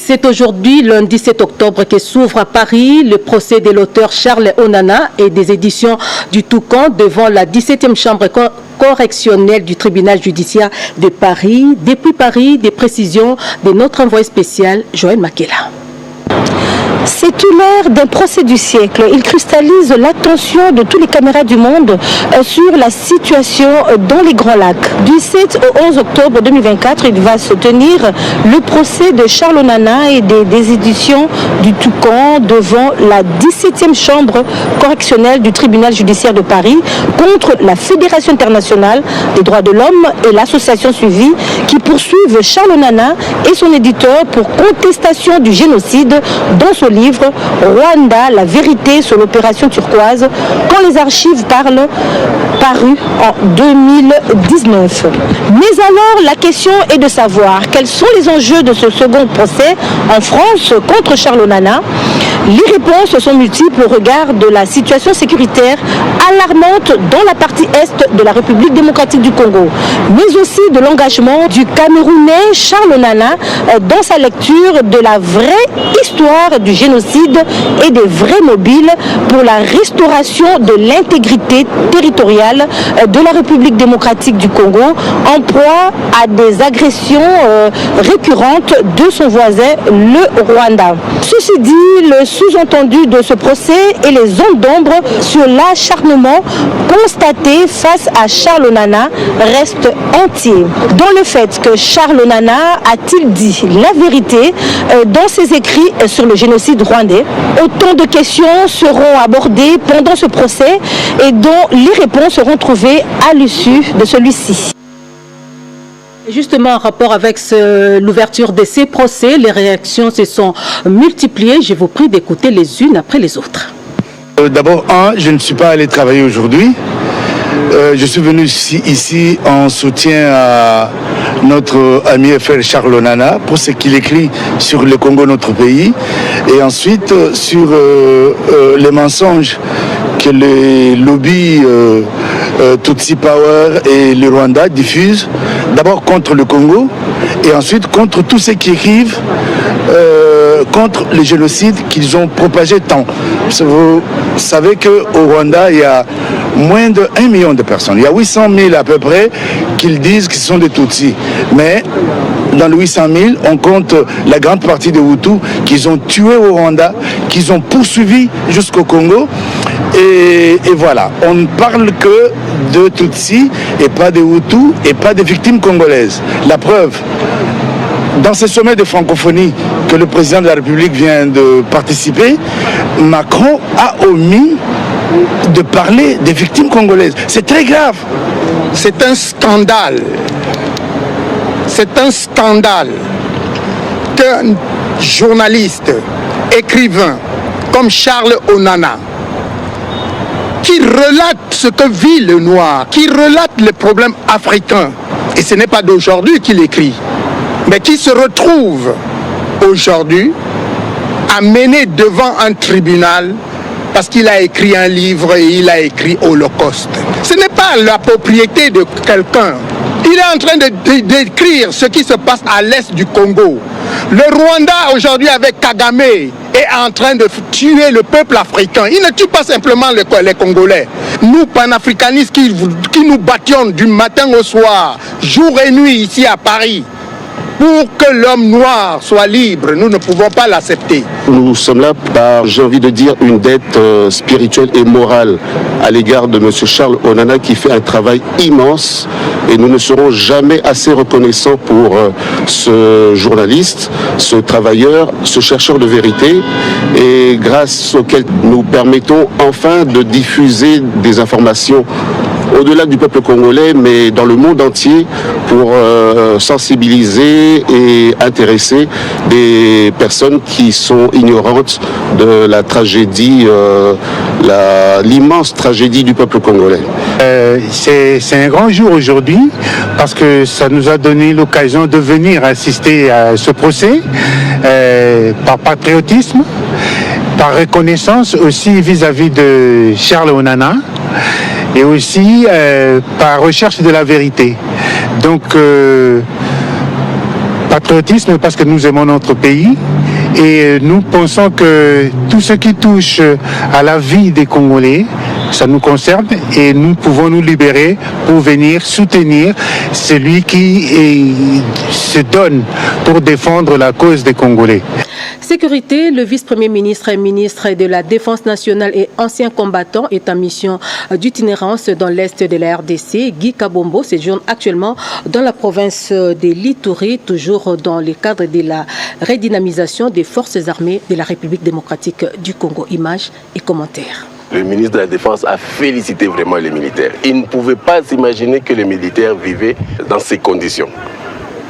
C'est aujourd'hui, lundi 7 octobre, que s'ouvre à Paris le procès de l'auteur Charles Onana et des éditions du Toucan devant la 17e chambre correctionnelle du tribunal judiciaire de Paris. Depuis Paris, des précisions de notre envoyé spécial, Joël Makela. C'est l'heure d'un procès du siècle. Il cristallise l'attention de tous les caméras du monde sur la situation dans les Grands Lacs. Du 7 au 11 octobre 2024, il va se tenir le procès de Charles Onana et des éditions du Toucan devant la 17e chambre correctionnelle du tribunal judiciaire de Paris contre la Fédération internationale des droits de l'homme et l'association suivie qui poursuivent Charles Onana et son éditeur pour contestation du génocide dans son livre Rwanda, la vérité sur l'opération turquoise, quand les archives parlent, paru en 2019. Mais alors, la question est de savoir quels sont les enjeux de ce second procès en France contre Charles Onana. Les réponses sont multiples au regard de la situation sécuritaire alarmante dans la partie est de la République démocratique du Congo, mais aussi de l'engagement du Camerounais Charles Onana dans sa lecture de la vraie histoire du génocide et des vrais mobiles pour la restauration de l'intégrité territoriale de la République démocratique du Congo en proie à des agressions récurrentes de son voisin, le Rwanda. Ceci dit, le sous-entendu de ce procès et les zones d'ombre sur l'acharnement constaté face à Charles Onana restent entiers. Dans le fait que Charles Onana a-t-il dit la vérité dans ses écrits sur le génocide rwandais? Autant de questions seront abordées pendant ce procès et dont les réponses seront trouvées à l'issue de celui-ci. Justement, en rapport avec l'ouverture de ces procès, les réactions se sont multipliées. Je vous prie d'écouter les unes après les autres. D'abord, je ne suis pas allé travailler aujourd'hui. Je suis venu ici en soutien à notre ami et frère Charles Onana pour ce qu'il écrit sur le Congo, notre pays, et ensuite sur les mensonges que les lobbies Tutsi Power et le Rwanda diffusent, d'abord contre le Congo et ensuite contre tous ceux qui écrivent contre les génocides qu'ils ont propagés tant. Vous savez qu'au Rwanda, il y a moins de 1 million de personnes. Il y a 800 000 à peu près qu'ils disent qu'ils sont des Tutsis. Mais dans les 800 000, on compte la grande partie des Hutus qu'ils ont tués au Rwanda, qu'ils ont poursuivis jusqu'au Congo. Et voilà, on ne parle que de Tutsis et pas de Hutus et pas de victimes congolaises. La preuve, dans ce sommet de francophonie que le président de la République vient de participer, Macron a omis de parler des victimes congolaises. C'est très grave. C'est un scandale. C'est un scandale qu'un journaliste, écrivain comme Charles Onana, qui relate ce que vit le noir, qui relate les problèmes africains, et ce n'est pas d'aujourd'hui qu'il écrit, mais qui se retrouve aujourd'hui amené devant un tribunal parce qu'il a écrit un livre et il a écrit Holocauste. Ce n'est pas la propriété de quelqu'un. Il est en train de décrire ce qui se passe à l'est du Congo. Le Rwanda aujourd'hui avec Kagame est en train de tuer le peuple africain. Il ne tue pas simplement les Congolais. Nous, panafricanistes qui nous battions du matin au soir, jour et nuit ici à Paris, pour que l'homme noir soit libre, nous ne pouvons pas l'accepter. Nous sommes là par, j'ai envie de dire, une dette spirituelle et morale à l'égard de M. Charles Onana qui fait un travail immense et nous ne serons jamais assez reconnaissants pour ce journaliste, ce travailleur, ce chercheur de vérité et grâce auquel nous permettons enfin de diffuser des informations au-delà du peuple congolais, mais dans le monde entier, pour sensibiliser et intéresser des personnes qui sont ignorantes de la tragédie, l'immense tragédie du peuple congolais. C'est un grand jour aujourd'hui, parce que ça nous a donné l'occasion de venir assister à ce procès, par patriotisme, par reconnaissance aussi vis-à-vis de Charles Onana, et aussi par recherche de la vérité. Donc, patriotisme parce que nous aimons notre pays et nous pensons que tout ce qui touche à la vie des Congolais, ça nous concerne et nous pouvons nous libérer pour venir soutenir celui qui se donne pour défendre la cause des Congolais. Sécurité, le vice-premier ministre et ministre de la Défense nationale et ancien combattant est en mission d'itinérance dans l'est de la RDC. Guy Kabombo séjourne actuellement dans la province de l'Ituri, toujours dans le cadre de la redynamisation des forces armées de la République démocratique du Congo. Images et commentaires. Le ministre de la Défense a félicité vraiment les militaires. Il ne pouvait pas s'imaginer que les militaires vivaient dans ces conditions.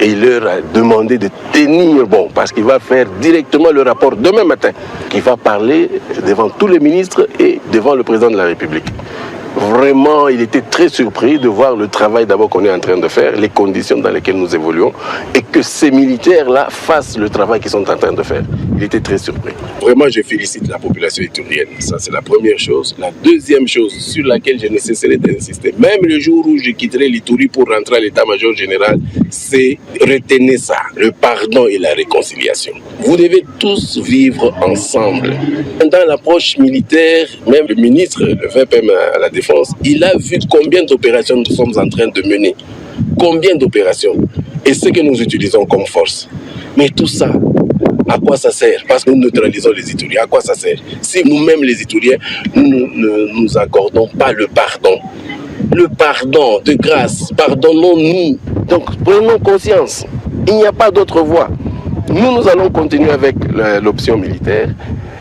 Et il leur a demandé de tenir bon, parce qu'il va faire directement le rapport demain matin, qu'il va parler devant tous les ministres et devant le président de la République. Vraiment, il était très surpris de voir le travail d'abord qu'on est en train de faire, les conditions dans lesquelles nous évoluons, et que ces militaires-là fassent le travail qu'ils sont en train de faire. Il était très surpris. Vraiment, je félicite la population iturienne. Ça, c'est la première chose. La deuxième chose sur laquelle je ne cesserai d'insister, même le jour où je quitterai l'Ituri pour rentrer à l'état-major général, c'est retenez ça, le pardon et la réconciliation. Vous devez tous vivre ensemble. Dans l'approche militaire, même le ministre, le VPM à la Défense, il a vu combien d'opérations nous sommes en train de mener. Combien d'opérations. Et ce que nous utilisons comme force. Mais tout ça, à quoi ça sert? Parce que nous neutralisons les Ituriens. À quoi ça sert? Si nous-mêmes, les Ituriens, nous ne nous accordons pas le pardon. Le pardon de grâce, pardonnons-nous. Donc prenons conscience. Il n'y a pas d'autre voie. Nous allons continuer avec l'option militaire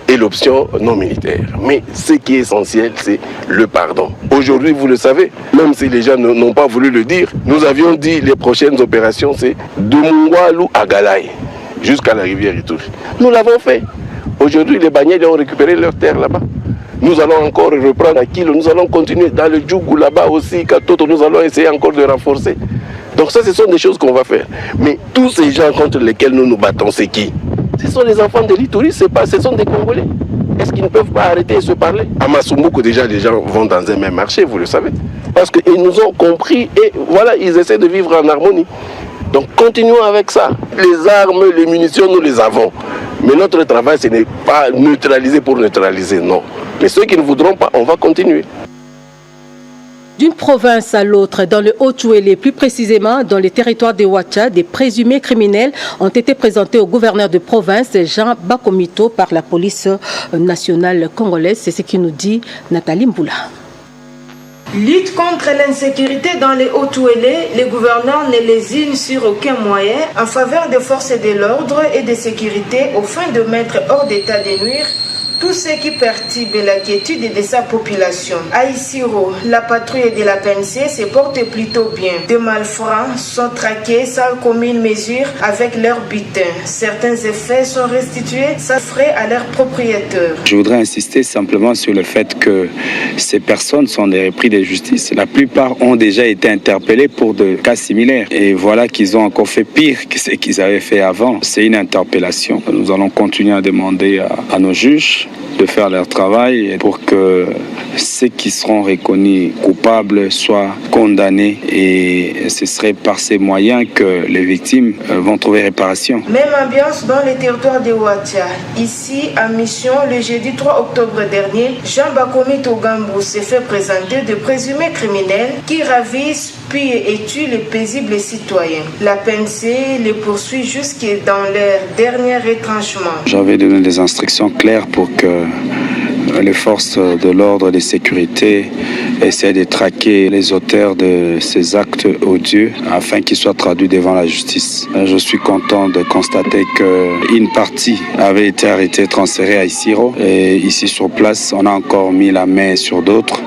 et l'option non militaire. Mais ce qui est essentiel, c'est le pardon. Aujourd'hui, vous le savez, même si les gens n'ont pas voulu le dire, nous avions dit les prochaines opérations, c'est de Mungwalu à Galaï, jusqu'à la rivière Ituri. Nous l'avons fait. Aujourd'hui, les Banyèdes ont récupéré leurs terres là-bas. Nous allons encore reprendre à Kilo, nous allons continuer dans le Djougou là-bas aussi, Katoto, nous allons essayer encore de renforcer. Donc ça, ce sont des choses qu'on va faire. Mais tous ces gens contre lesquels nous nous battons, c'est qui? Ce sont les enfants de l'Ituri, ce sont des Congolais. Est-ce qu'ils ne peuvent pas arrêter de se parler? À Masumbuku, déjà, les gens vont dans un même marché, vous le savez. Parce qu'ils nous ont compris et voilà, ils essaient de vivre en harmonie. Donc continuons avec ça. Les armes, les munitions, nous les avons. Mais notre travail, ce n'est pas neutraliser pour neutraliser, non. Mais ceux qui ne voudront pas, on va continuer. D'une province à l'autre, dans le Haut-Touélé, plus précisément dans les territoires de Ouacha, des présumés criminels ont été présentés au gouverneur de province, Jean Bakomito, par la police nationale congolaise. C'est ce qui nous dit Nathalie Mboula. Lutte contre l'insécurité dans les Haut-Touélé, le gouverneur ne lésine sur aucun moyen en faveur des forces de l'ordre et de sécurité au fin de mettre hors d'état de nuire tout ce qui perturbe la quiétude de sa population. À Isiro, la patrouille de la PNC se porte plutôt bien. Des malfrats sont traqués sans commune mesure avec leurs butins. Certains effets sont restitués sans frais à leurs propriétaires. Je voudrais insister simplement sur le fait que ces personnes sont des repris de justice. La plupart ont déjà été interpellés pour des cas similaires. Et voilà qu'ils ont encore fait pire que ce qu'ils avaient fait avant. C'est une interpellation. Nous allons continuer à demander à nos juges de faire leur travail pour que ceux qui seront reconnus coupables soient condamnés et ce serait par ces moyens que les victimes vont trouver réparation. Même ambiance dans les territoires de Ouacha. Ici, à Mission, le jeudi 3 octobre dernier, Jean Bakomito Gambou s'est fait présenter de présumés criminels qui ravissent, pillent et tuent les paisibles citoyens. La PNC les poursuit jusque dans leur dernier retranchement. J'avais donné des instructions claires pour que les forces de l'ordre et de sécurité essaient de traquer les auteurs de ces actes odieux afin qu'ils soient traduits devant la justice. Je suis content de constater qu'une partie avait été arrêtée, transférée à Isiro. Et ici sur place, on a encore mis la main sur d'autres.